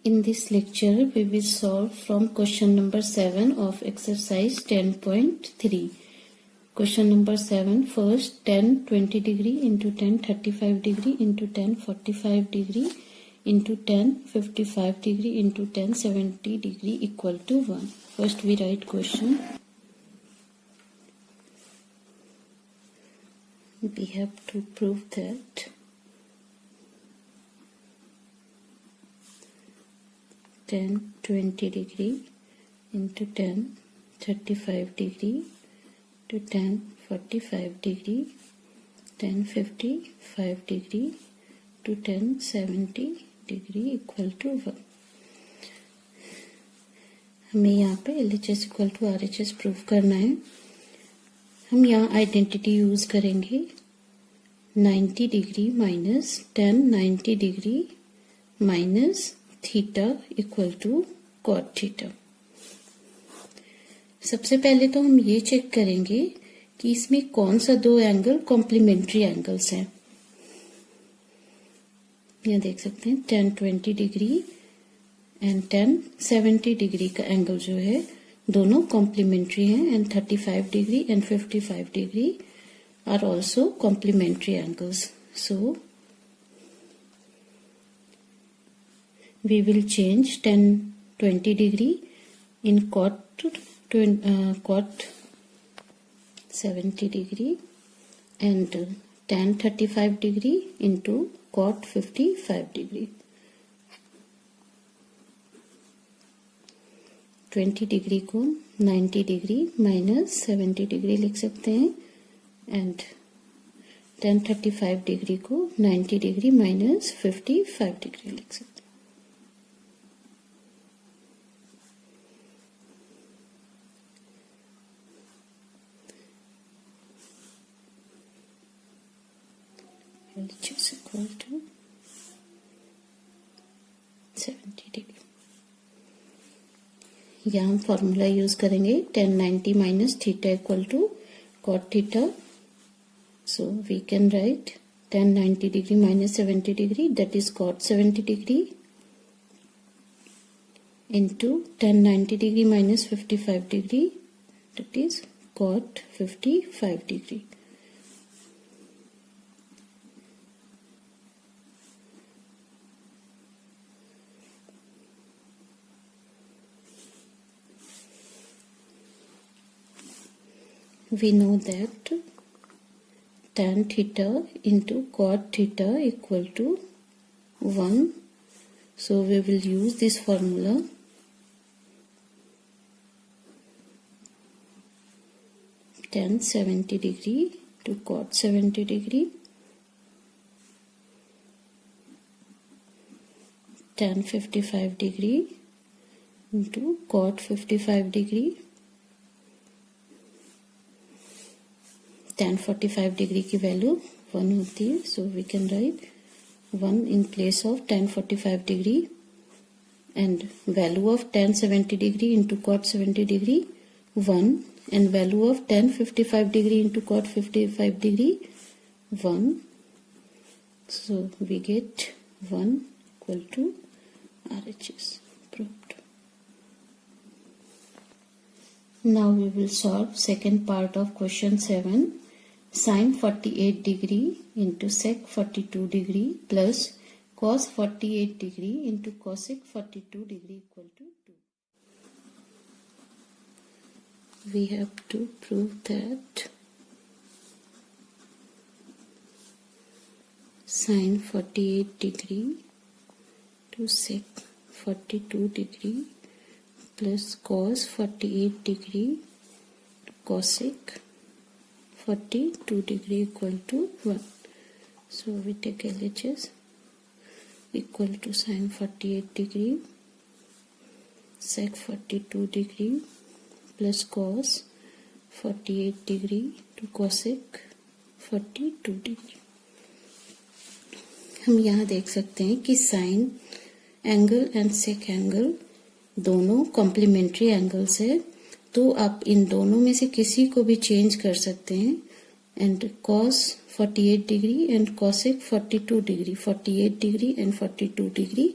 In this lecture, we will solve from question number 7 of exercise 10.3. Question number 7, first tan 20 degree into tan 35 degree into tan 45 degree into tan 55 degree into tan 70 degree equal to 1. First we write question. We have to prove that tan 20 degree into tan 35 degree to tan 45 degree, tan 55 degree to tan 70 degree equal to 1. हमें यहाँ पे LHS equal to RHS proof करना है. हम यहाँ identity use करेंगे 90 degree minus tan 90 degree minus theta equal to cot theta. सबसे पहले तो हम ये चेक करेंगे कि इसमें कौन सा दो एंगल कॉम्प्लीमेंट्री एंगल्स हैं. यहाँ देख सकते हैं tan 20 degree and tan 70 degree का एंगल जो है दोनों कॉम्प्लीमेंट्री हैं and 35 degree and 55 degree are also complementary angles. So we will change tan 20 degree in cot 70 degree and tan 35 degree into cot 55 degree. 20 degree को 90 degree minus 70 degree लिख सकते हैं and tan 35 degree को 90 degree minus 55 degree लिख सकते हैं. Which is equal to 70 degree. यहाँ हम फॉर्मूला यूज करेंगे tan 90 minus theta equal to cot theta. So we can write tan 90 degree minus 70 degree that is cot 70 degree into tan 90 degree minus 55 degree that is cot 55 degree. We know that tan theta into cot theta equal to 1. So we will use this formula. Tan 70 degree to cot 70 degree. Tan 55 degree into cot 55 degree. tan 45 degree की value 1 होती है. So we can write 1 in place of tan 45 degree and value of tan 70 degree into cot 70 degree 1 and value of tan 55 degree into cot 55 degree 1. So we get 1 equal to RHS proved. Now we will solve second part of question 7. Sin 48 degree into sec 42 degree plus cos 48 degree into cosec 42 degree equal to 2. We have to prove that sin 48 degree to sec 42 degree plus cos 48 degree to cosec 42 degree equal to 1. So we take LHS equal to sin 48 degree sec 42 degree plus cos 48 degree to cosec 42 degree. हम यहाँ देख सकते हैं कि sine angle and sec angle दोनों complementary angles है. तो आप इन दोनों में से किसी को भी चेंज कर सकते हैं and cos 48 degree and cosec 42 degree 48 degree and 42 degree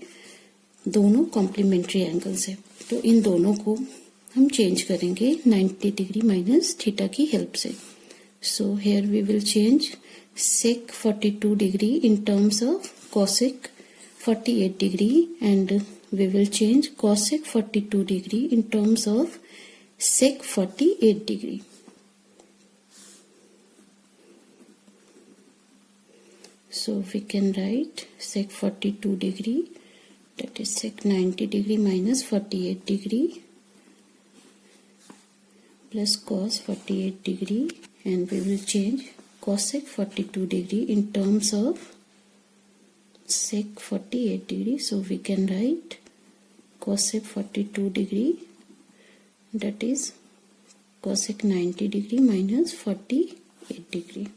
दोनों कॉम्प्लीमेंट्री एंगल्स है, तो इन दोनों को हम चेंज करेंगे 90 डिग्री माइनस थीटा की हेल्प से. So here we will change sec 42 degree in terms of cosec 48 degree, and we will change cosec 42 degree in terms of sec 48 degree. So we can write sec 42 degree, that is sec 90 degree minus 48 degree plus cos 48 degree, and we will change cosec 42 degree in terms of sec 48 degree. So we can write cosec 42 degree, that is cosec 90 degree minus 48 degree.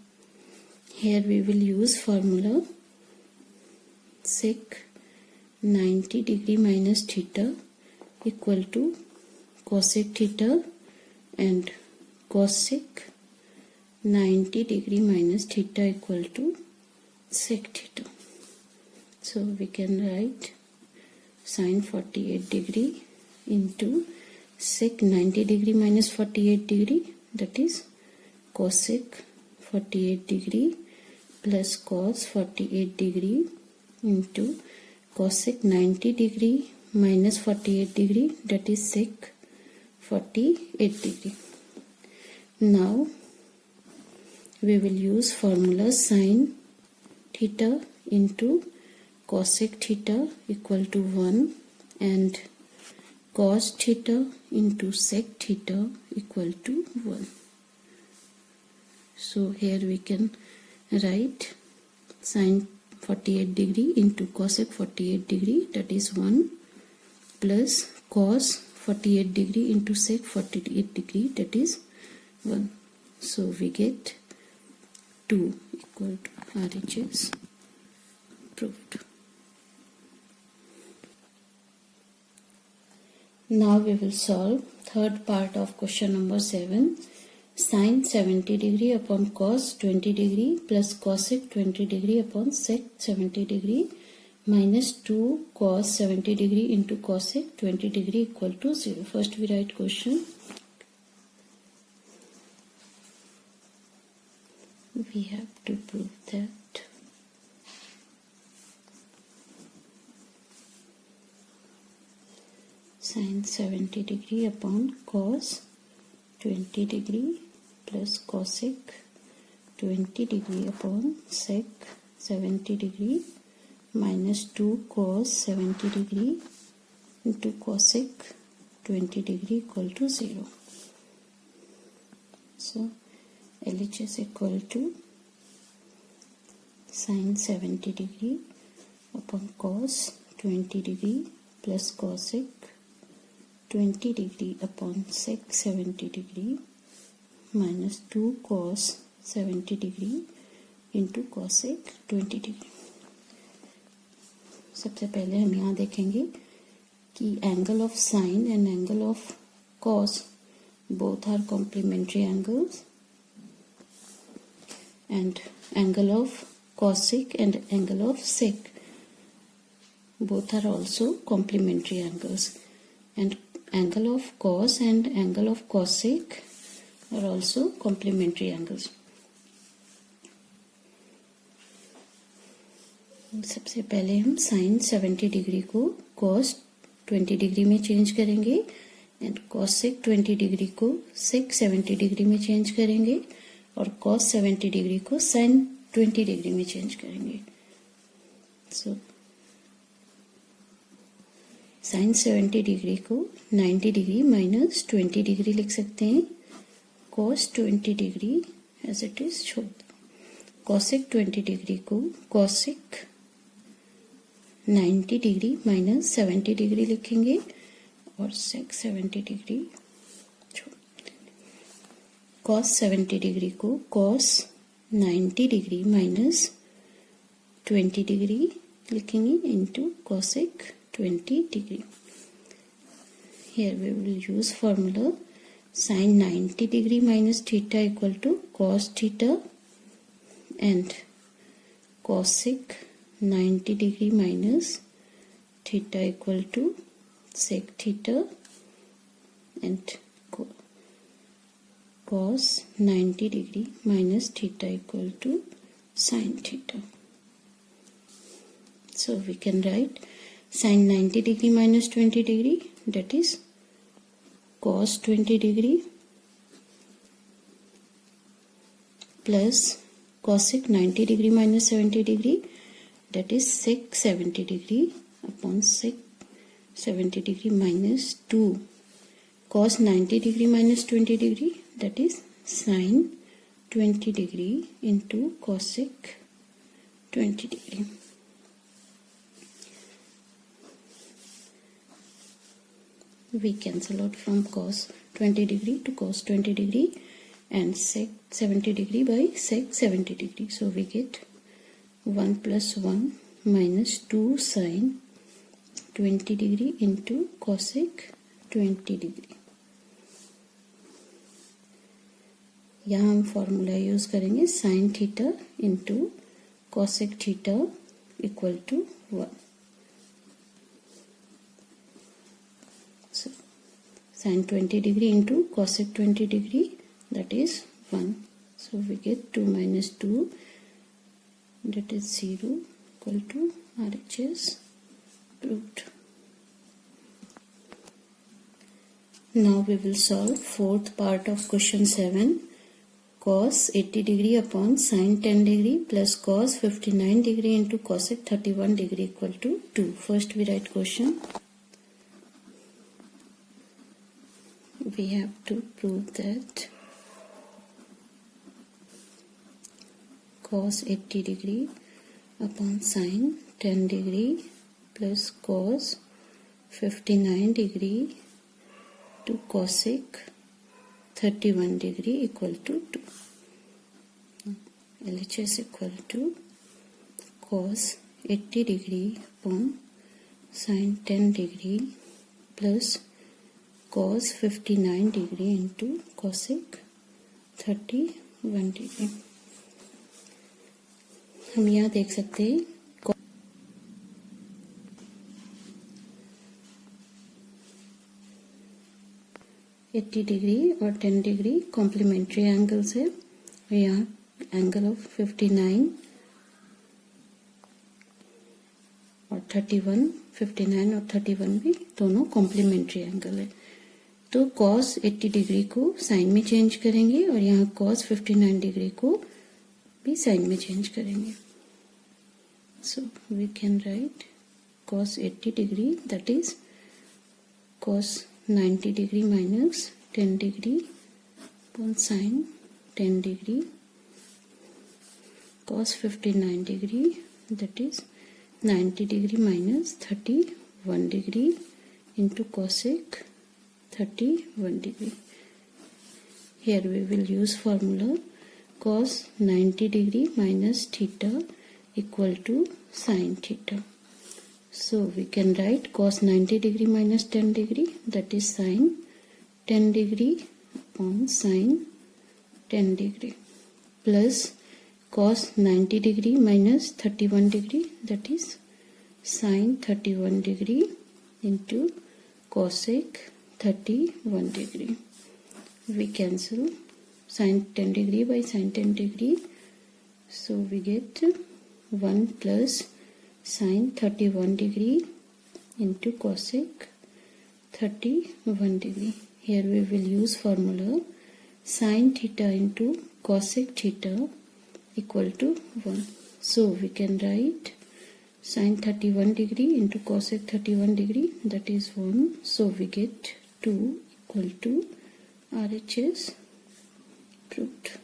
Here we will use formula sec 90 degree minus theta equal to cosec theta and cosec 90 degree minus theta equal to sec theta. So we can write sin 48 degree into sec 90 degree minus 48 degree, that is cosec 48 degree plus cos 48 degree into cosec 90 degree minus 48 degree, that is sec 48 degree. Now we will use formula sin theta into cosec theta equal to 1 and cos theta into sec theta equal to 1. So here we can write sin 48 degree into cosec 48 degree, that is 1, plus cos 48 degree into sec 48 degree, that is 1. So we get 2 equal to RHS proved. Now we will solve third part of question number 7. Sin 70 degree upon cos 20 degree plus cosec 20 degree upon sec 70 degree minus 2 cos 70 degree into cosec 20 degree equal to 0. First we write question. We have to prove that sin 70 degree upon cos 20 degree plus cosec 20 degree upon sec 70 degree minus 2 cos 70 degree into cosec 20 degree equal to 0. So LHS equal to sin 70 degree upon cos 20 degree plus cosec 20 degree upon sec 70 degree minus 2 cos 70 degree into cosec 20 degree. सबसे पहले हम यहाँ देखेंगे कि angle of sine and angle of cos both are complementary angles, and angle of cosec and angle of sec both are also complementary angles, and angle of cos and angle of cosec are also complementary angles. सबसे पहले हम sin 70 degree को cos 20 degree में change करेंगे and cosec 20 degree को sec 70 degree में change करेंगे और cos 70 डिग्री को sin 20 डिग्री में चेंज करेंगे. सो sin 70 डिग्री को 90 डिग्री माइनस 20 डिग्री लिख सकते हैं. cos 20 degree as it is छोड़ दो. cosec 20 डिग्री को cosec 90 डिग्री माइनस 70 डिग्री लिखेंगे और sec 70 डिग्री छोड़. cos 70 डिग्री को cos 90 डिग्री माइनस 20 डिग्री लिखेंगे into cosec 20 degree. Here we will use formula sin 90 degree minus theta equal to cos theta and cosec 90 degree minus theta equal to sec theta and cos 90 degree minus theta equal to sin theta. So we can write sin 90 degree minus 20 degree, that is cos 20 degree plus cosec 90 degree minus 70 degree, that is sec 70 degree upon sec 70 degree minus 2 cos 90 degree minus 20 degree, that is sin 20 degree into cosec 20 degree. We cancel out from cos 20 degree to cos 20 degree and sec 70 degree by sec 70 degree. So we get 1 plus 1 minus 2 sin 20 degree into cosec 20 degree. यहाँ हम formula use करेंगे sin theta into cosec theta equal to 1. So sin 20 degree into cosec 20 degree, that is 1. So we get 2 minus 2, that is 0, equal to RHS proved. Now we will solve fourth part of question 7. Cos 80 degree upon sin 10 degree plus cos 59 degree into cosec 31 degree equal to 2. First we write question. We have to prove that cos 80 degree upon sin 10 degree plus cos 59 degree to cosec 31 degree equal to 2. LHS equal to cos 80 degree upon sin 10 degree plus cos 59 degree into cosec 31 degree. हम यहाँ देख सकते हैं 80 degree और 10 degree complementary angles है और यहाँ angle of 59 और 59 और 31 भी दोनों कॉम्प्लीमेंट्री एंगल है. तो cos 80 डिग्री को साइन में चेंज करेंगे और यहाँ cos 59 डिग्री को भी साइन में चेंज करेंगे. So we can write cos 80 degree, that is cos 90 degree minus 10 degree upon sin 10 degree cos 59 degree, that is 90 degree minus 31 degree into cosec 31 degree. Here we will use formula cos 90 degree minus theta equal to sin theta. So we can write cos 90 degree minus 10 degree, that is sin 10 degree upon sin 10 degree plus cos 90 degree minus 31 degree, that is sin 31 degree into cosec 31 degree. We cancel sin 10 degree by sin 10 degree, so we get 1 plus sin 31 degree into cosec 31 degree. Here we will use formula sin theta into cosec theta equal to 1. So we can write sin 31 degree into cosec 31 degree, that is 1. So we get 2 equal to RHS proved.